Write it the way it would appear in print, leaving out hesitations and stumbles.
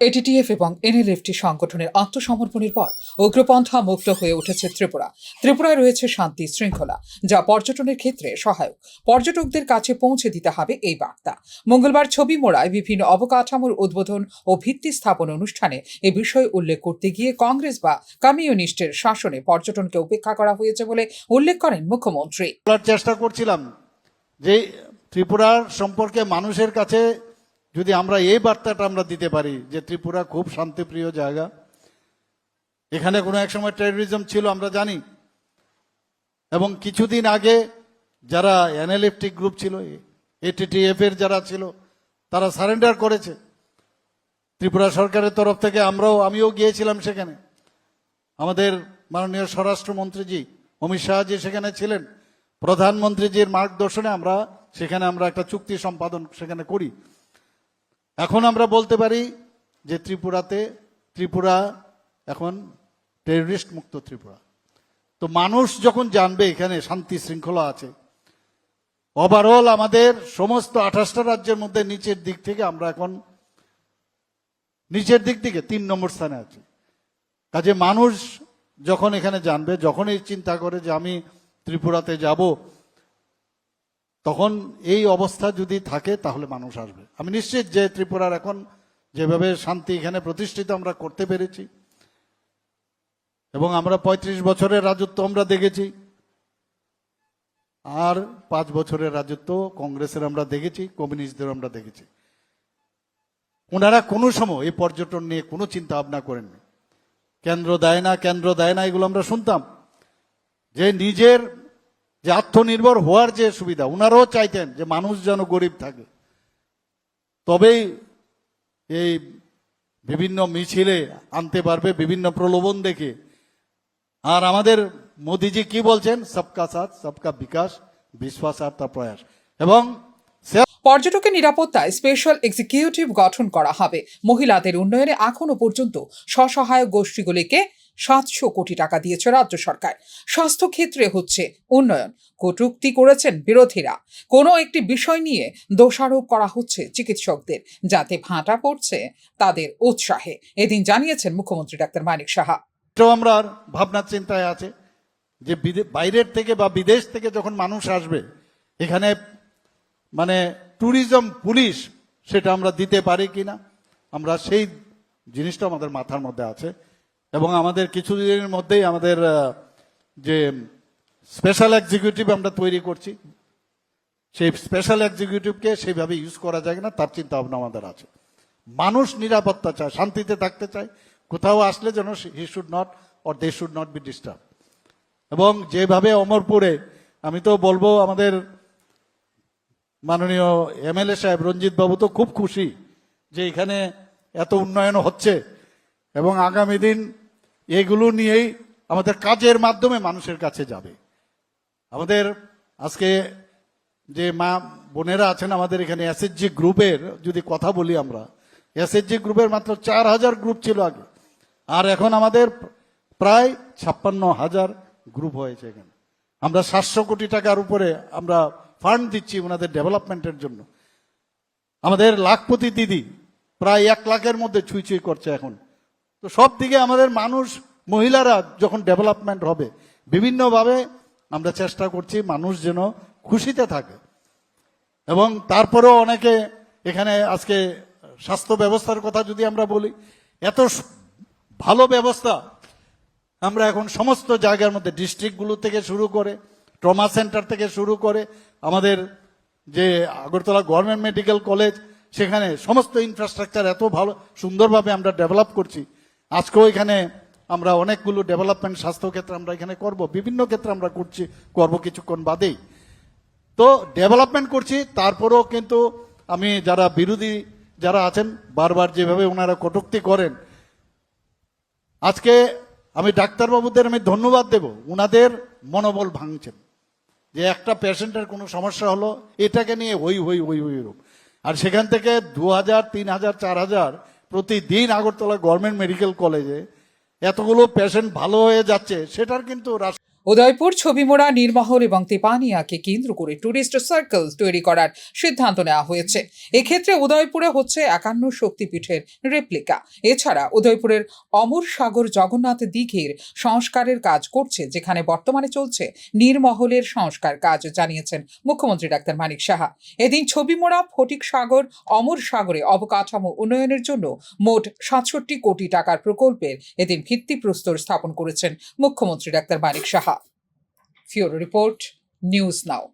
ATTF এবং NLFT সংগঠনের আত্মসমর্পণের পর উগ্রপন্থা মুক্ত হয়ে উঠেছে ত্রিপুরা। ত্রিপুরায় রয়েছে শান্তি শৃঙ্খলা, যা পর্যটনের ক্ষেত্রে সহায়ক। পর্যটকদের কাছে পৌঁছে দিতে হবে এই বার্তা। মঙ্গলবার ছবি মোড়ায় বিভিন্ন অবকাঠামোর উদ্বোধন ও ভিত্তি স্থাপন অনুষ্ঠানে এ বিষয়ে উল্লেখ করতে গিয়ে কংগ্রেস বা কমিউনিস্টের শাসনে পর্যটনকে উপেক্ষা করা হয়েছে বলে উল্লেখ করেন মুখ্যমন্ত্রী। চেষ্টা করছিলাম যে ত্রিপুরার সম্পর্কে মানুষের কাছে যদি আমরা এই বার্তাটা আমরা দিতে পারি যে ত্রিপুরা খুব শান্তিপ্রিয় জায়গা, এখানে কোনো এক সময় টেরোরিজম ছিল আমরা জানি, এবং কিছুদিন আগে যারা এনএলএফটি গ্রুপ ছিল, এটিটিএফ এর যারা ছিল, তারা সারেন্ডার করেছে। ত্রিপুরা সরকারের তরফ থেকে আমিও গিয়েছিলাম সেখানে। আমাদের মাননীয় স্বরাষ্ট্রমন্ত্রীজি অমিত শাহজি সেখানে ছিলেন। প্রধানমন্ত্রীজির মার্গদর্শনে আমরা একটা চুক্তি সম্পাদন সেখানে করি। এখন আমরা বলতে পারি যে ত্রিপুরা এখন টেররিস্ট মুক্ত ত্রিপুরা। তো মানুষ যখন জানবে এখানে শান্তি শৃঙ্খলা আছে, ওভারঅল আমাদের সমস্ত 28টা রাজ্যের মধ্যে নিচের দিক থেকে 3 নম্বর স্থানে আছি। কাজে মানুষ যখন এখানে জানবে, যখন এই চিন্তা করে যে আমি ত্রিপুরাতে যাব, তখন এই অবস্থা যদি থাকে তাহলে মানুষ আসবে। আমি নিশ্চিত যে ত্রিপুরার এখন যেভাবে শান্তি এখানে প্রতিষ্ঠিত আমরা করতে পেরেছি, এবং আমরা 35 বছরের রাজত্ব আমরা দেখেছি, আর 5 বছরের রাজত্ব কংগ্রেসের আমরা দেখেছি, কমিউনিস্টদের আমরা দেখেছি। ওনারা কোনো সময় এই পর্যটন নিয়ে কোনো চিন্তা ভাবনা করেননি। কেন্দ্র দেয় না এগুলো আমরা শুনতাম। যে নিজের যে আত্মনির্ভর হওয়ার যে সুবিধা, ওনারাও চাইতেন যে মানুষ যেন গরিব থাকে। তবেই এই বিভিন্ন মিছিলে আনতে পারবে, বিভিন্ন প্রলোভন দেখে। আর আমাদের মোদিজি কি বলছেন? সবকা সাথ সবকা বিকাশ, বিশ্বাসার্থ প্রয়াস। এবং পর্যটকের নিরাপত্তায় স্পেশাল এক্সিকিউটিভ গঠন করা হবে। মহিলাদের উন্নয়নে এখনো পর্যন্ত স্বসহায়ক গোষ্ঠীগুলিকে 700 কোটি টাকা দিয়েছে রাজ্য সরকার। স্বাস্থ্য ক্ষেত্রে হচ্ছে উন্নয়ন। কটূক্তি করেছেন বিরোধীরা। কোনো একটি বিষয় নিয়ে দোষারোপ করা হচ্ছে চিকিৎসকদের, যাতে ভাঁটা পড়ছে তাদের উৎসাহে, এদিন জানিয়েছেন মুখ্যমন্ত্রী ডাক্তার মানিক সাহা। আমরা ভাবনার চিন্তায় আছে যে বাইরের থেকে বা বিদেশ থেকে যখন মানুষ আসবে এখানে, মানে ট্যুরিজম পুলিশ সেটা আমরা দিতে পারি কিনা, আমরা সেই জিনিসটা আমাদের মাথার মধ্যে আছে। এবং আমাদের কিছুদিনের মধ্যেই আমাদের যে স্পেশাল এক্সিকিউটিভ আমরা তৈরি করছি, সেই স্পেশাল এক্সিকিউটিভকে সেইভাবে ইউজ করা যায় না তার চিন্তা ভাবনা আমাদের আছে। মানুষ নিরাপত্তা চায়, শান্তিতে থাকতে চায়, কোথাও আসলে যেন he should not or they should not be disturb. এবং যেভাবে অমরপুরে, আমি তো বলবো আমাদের মাননীয় এমএলএ সাহেব রঞ্জিত বাবু তো খুব খুশি যে এখানে এত উন্নয়ন হচ্ছে, এবং আগামী দিন এগুলো নিয়েই আমাদের কাজের মাধ্যমে মানুষের কাছে যাবে। আমাদের আজকে যে মা বোনেরা আছেন আমাদের এখানে, এসএসজি গ্রুপের যদি কথা বলি, আমরা এসএসজি গ্রুপের মাত্র 4000 গ্রুপ ছিল আগে, আর এখন আমাদের প্রায় 56,000 গ্রুপ হয়েছে। এখানে আমরা 700 কোটি টাকার উপরে আমরা ফান্ড দিচ্ছি ওনাদের ডেভেলপমেন্টের জন্য। আমাদের লাখপতি দিদি প্রায় 1 লাখের মধ্যে ছুঁই করছে এখন। তো সব দিকে আমাদের মানুষ, মহিলারা যখন ডেভেলপমেন্ট হবে, বিভিন্নভাবে আমরা চেষ্টা করছি মানুষ যেন খুশিতে থাকে। এবং তারপরেও অনেকে এখানে আজকে স্বাস্থ্য ব্যবস্থার কথা যদি আমরা বলি, এত ভালো ব্যবস্থা আমরা এখন সমস্ত জায়গার মধ্যে, ডিস্ট্রিক্টগুলো থেকে শুরু করে, ট্রমা সেন্টার থেকে শুরু করে, আমাদের যে আগরতলা গভর্নমেন্ট মেডিকেল কলেজ, সেখানে সমস্ত ইনফ্রাস্ট্রাকচার এত ভালো সুন্দরভাবে আমরা ডেভেলপ করছি। আজকেও এখানে আমরা অনেকগুলো ডেভেলপমেন্ট স্বাস্থ্যক্ষেত্রে আমরা এখানে করব, বিভিন্ন ক্ষেত্রে আমরা করব কিছুক্ষণ বাদেই। তো ডেভেলপমেন্ট করছি, তারপরেও কিন্তু আমি যারা বিরোধী যারা আছেন বারবার যেভাবে ওনারা কটূক্তি করেন, আজকে আমি ডাক্তারবাবুদের আমি ধন্যবাদ দেব, ওনাদের মনোবল ভাঙছেন। যে একটা পেশেন্টের কোনো সমস্যা হলো, এটাকে নিয়ে হই রূপ, আর সেখান থেকে 2000, 3000, 4000 প্রতিদিন আগরতলা গভর্নমেন্ট মেডিকেল কলেজে এতগুলো পেশেন্ট ভালো হয়ে যাচ্ছে, সেটার কিন্তু উদয়পুর, ছবিমোড়া, নীরমহল এবং তেপানিয়াকে কেন্দ্র করে টুরিস্ট সার্কেল তৈরি করার সিদ্ধান্ত নেওয়া হয়েছে। এক্ষেত্রে উদয়পুরে হচ্ছে 51 শক্তিপীঠের রেপ্লিকা। এছাড়া উদয়পুরের অমর সাগর জগন্নাথ দীঘির সংস্কারের কাজ করছে, যেখানে বর্তমানে চলছে নীরমহলের সংস্কার কাজ, জানিয়েছেন মুখ্যমন্ত্রী ডাক্তার মানিক সাহা। এদিন ছবিমোড়া, ফটিক সাগর, অমর সাগরে অবকাঠামো উন্নয়নের জন্য মোট 67 কোটি টাকার প্রকল্পের এদিন ভিত্তিপ্রস্তর স্থাপন করেছেন মুখ্যমন্ত্রী ডাক্তার মানিক সাহা। ফিওরো রিপোর্ট, নিউজ নাও।